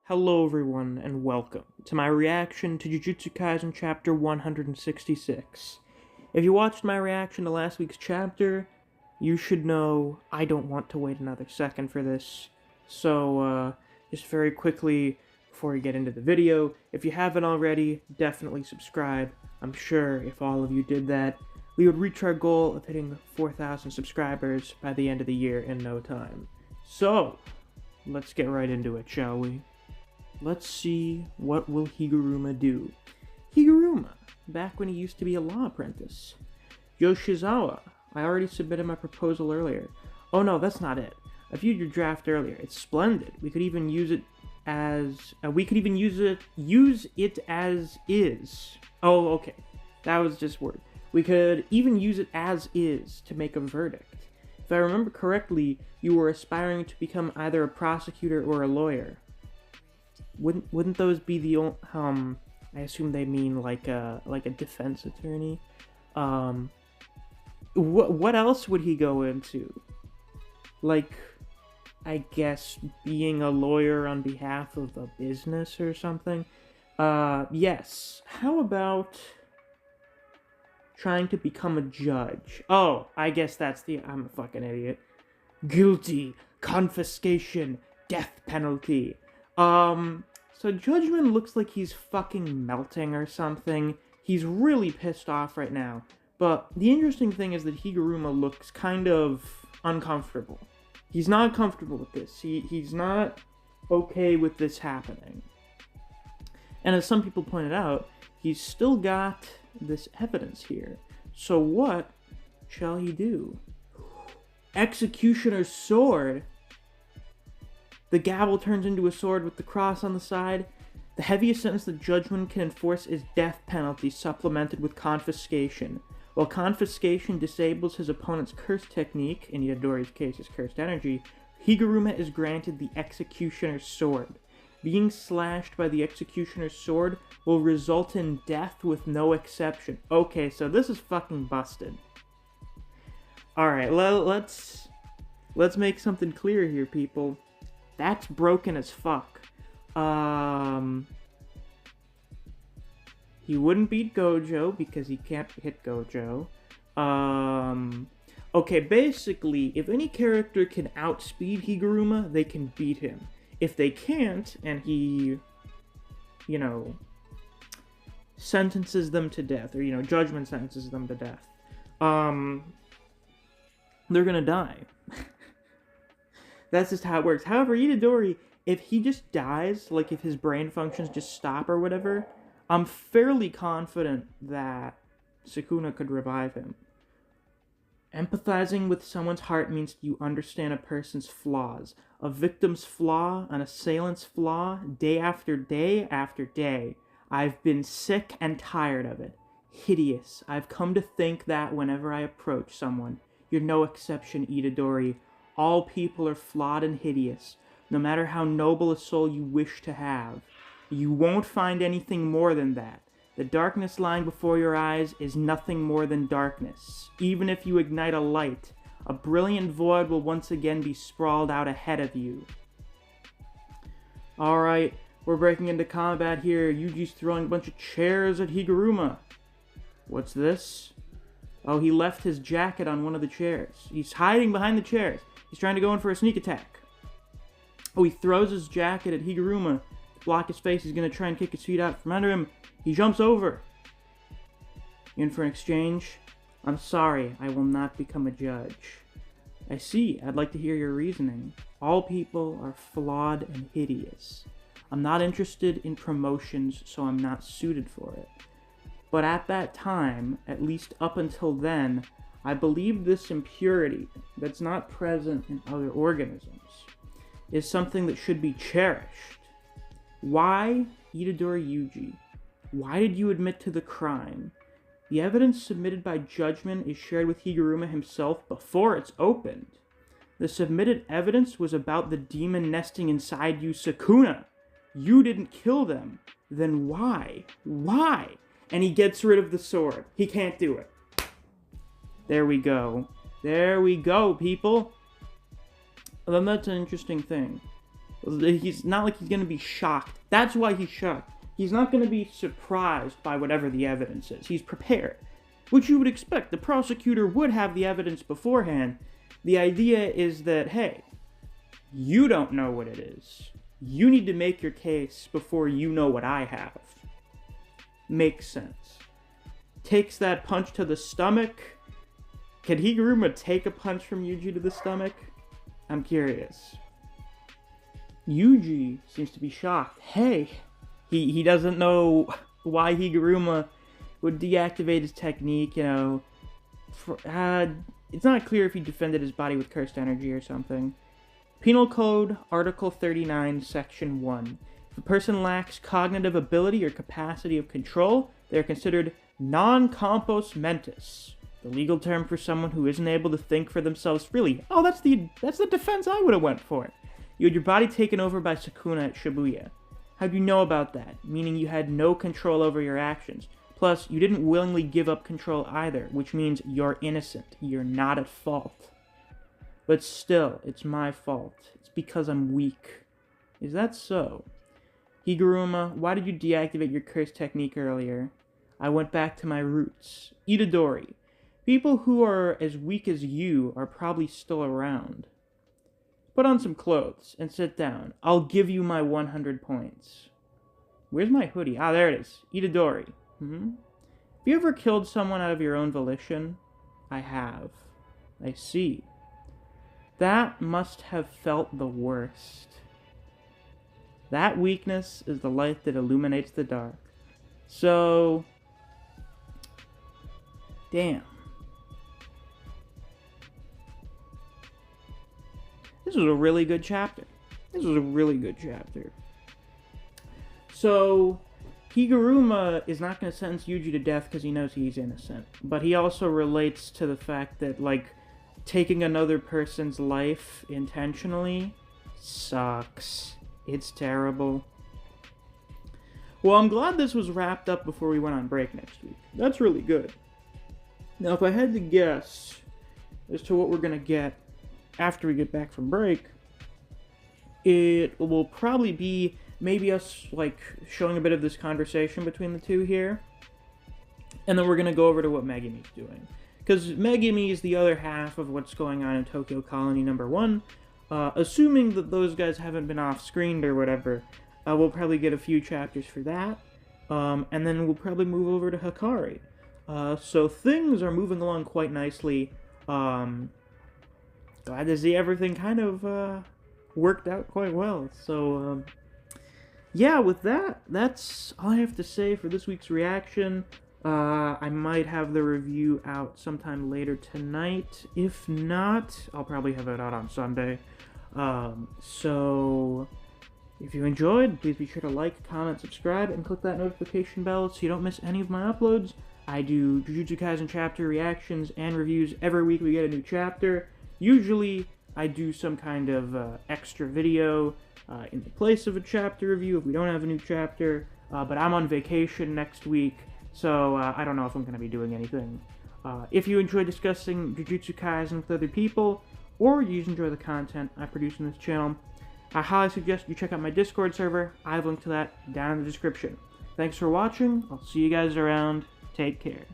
Hello everyone, and welcome to my reaction to Jujutsu Kaisen chapter 166. If you watched my reaction to last week's chapter, you should know I don't want to wait another second for this. So, just very quickly, before we get into the video, if you haven't already, definitely subscribe. I'm sure if all of you did that, we would reach our goal of hitting 4,000 subscribers by the end of the year in no time. So, let's get right into it, shall we? Let's see what will Higuruma do. Higuruma, back when he used to be a law apprentice. Yoshizawa, I already submitted my proposal earlier. Oh no, that's not it. I viewed your draft earlier. It's splendid. We could even use it as use it as is. Oh, okay. That was just word. We could even use it as is to make a verdict. If I remember correctly, you were aspiring to become either a prosecutor or a lawyer. Wouldn't those be the only, I assume they mean like a defense attorney. What else would he go into? Like, I guess being a lawyer on behalf of a business or something? Yes. How about trying to become a judge? Oh, I guess that's I'm a fucking idiot. Guilty, confiscation, death penalty. So Judgment looks like he's fucking melting or something. He's really pissed off right now. But the interesting thing is that Higuruma looks kind of uncomfortable. He's not comfortable with this. He's not okay with this happening. And as some people pointed out, he's still got this evidence here. So what shall he do? Executioner's sword? The gavel turns into a sword with the cross on the side. The heaviest sentence the judgment can enforce is death penalty supplemented with confiscation. While confiscation disables his opponent's curse technique, in Itadori's case his cursed energy, Higuruma is granted the executioner's sword. Being slashed by the executioner's sword will result in death with no exception. Okay, so this is fucking busted. Alright, let's make something clear here, people. That's broken as fuck. He wouldn't beat Gojo because he can't hit Gojo. Okay, basically, if any character can outspeed Higuruma, they can beat him. If they can't, and he, sentences them to death, or, Judgment sentences them to death, they're gonna die. That's just how it works. However, Itadori, if he just dies, like if his brain functions just stop or whatever, I'm fairly confident that Sukuna could revive him. Empathizing with someone's heart means you understand a person's flaws. A victim's flaw, an assailant's flaw, day after day after day. I've been sick and tired of it. Hideous. I've come to think that whenever I approach someone. You're no exception, Itadori. All people are flawed and hideous, no matter how noble a soul you wish to have. You won't find anything more than that. The darkness lying before your eyes is nothing more than darkness. Even if you ignite a light, a brilliant void will once again be sprawled out ahead of you. Alright, we're breaking into combat here. Yuji's throwing a bunch of chairs at Higuruma. What's this? Oh, he left his jacket on one of the chairs. He's hiding behind the chairs. He's trying to go in for a sneak attack. Oh, he throws his jacket at Higuruma. To block his face, he's going to try and kick his feet out from under him. He jumps over. In for an exchange? I'm sorry, I will not become a judge. I see, I'd like to hear your reasoning. All people are flawed and hideous. I'm not interested in promotions, so I'm not suited for it. But at that time, at least up until then, I believe this impurity that's not present in other organisms is something that should be cherished. Why, Itadori Yuji? Why did you admit to the crime? The evidence submitted by Judgment is shared with Higuruma himself before it's opened. The submitted evidence was about the demon nesting inside you, Sukuna. You didn't kill them. Then why? Why? And he gets rid of the sword. He can't do it. There we go. There we go, people. Well, then that's an interesting thing. He's not like he's going to be shocked. That's why he's shocked. He's not going to be surprised by whatever the evidence is. He's prepared, which you would expect. The prosecutor would have the evidence beforehand. The idea is that, hey, you don't know what it is. You need to make your case before you know what I have. Makes sense. Takes that punch to the stomach. Can Higuruma take a punch from Yuji to the stomach? I'm curious. Yuji seems to be shocked. Hey, he doesn't know why Higuruma would deactivate his technique, you know. It's not clear if he defended his body with cursed energy or something. Penal Code, Article 39, Section 1. If a person lacks cognitive ability or capacity of control, they are considered non-compos mentis, the legal term for someone who isn't able to think for themselves freely. Oh, that's the defense I would have went for. You had your body taken over by Sukuna at Shibuya. How'd you know about that? Meaning you had no control over your actions. Plus, you didn't willingly give up control either, which means you're innocent. You're not at fault. But still, it's my fault. It's because I'm weak. Is that so? Higuruma, why did you deactivate your curse technique earlier? I went back to my roots. Itadori. People who are as weak as you are probably still around. Put on some clothes and sit down. I'll give you my 100 points. Where's my hoodie? Ah, there it is. Itadori. Have you ever killed someone out of your own volition? I have. I see. That must have felt the worst. That weakness is the light that illuminates the dark. So, damn. This was a really good chapter. So, Higuruma is not going to sentence Yuji to death because he knows he's innocent. But he also relates to the fact that, like, taking another person's life intentionally sucks. It's terrible. Well, I'm glad this was wrapped up before we went on break next week. That's really good. Now, if I had to guess as to what we're going to get after we get back from break, it will probably be maybe us, like, showing a bit of this conversation between the two here. And then we're going to go over to what Megumi's doing. Because Megumi is the other half of what's going on in Tokyo Colony number 1. Assuming that those guys haven't been off-screened or whatever, we'll probably get a few chapters for that. And then we'll probably move over to Hikari. So things are moving along quite nicely. Glad to see everything kind of worked out quite well. So, yeah, with that, that's all I have to say for this week's reaction. I might have the review out sometime later tonight. If not, I'll probably have it out on Sunday. So, if you enjoyed, please be sure to like, comment, subscribe, and click that notification bell so you don't miss any of my uploads. I do Jujutsu Kaisen chapter reactions and reviews every week we get a new chapter. Usually, I do some kind of extra video in the place of a chapter review if we don't have a new chapter. But I'm on vacation next week, so I don't know if I'm going to be doing anything. If you enjoy discussing Jujutsu Kaisen with other people, or you just enjoy the content I produce on this channel, I highly suggest you check out my Discord server. I have a link to that down in the description. Thanks for watching. I'll see you guys around. Take care.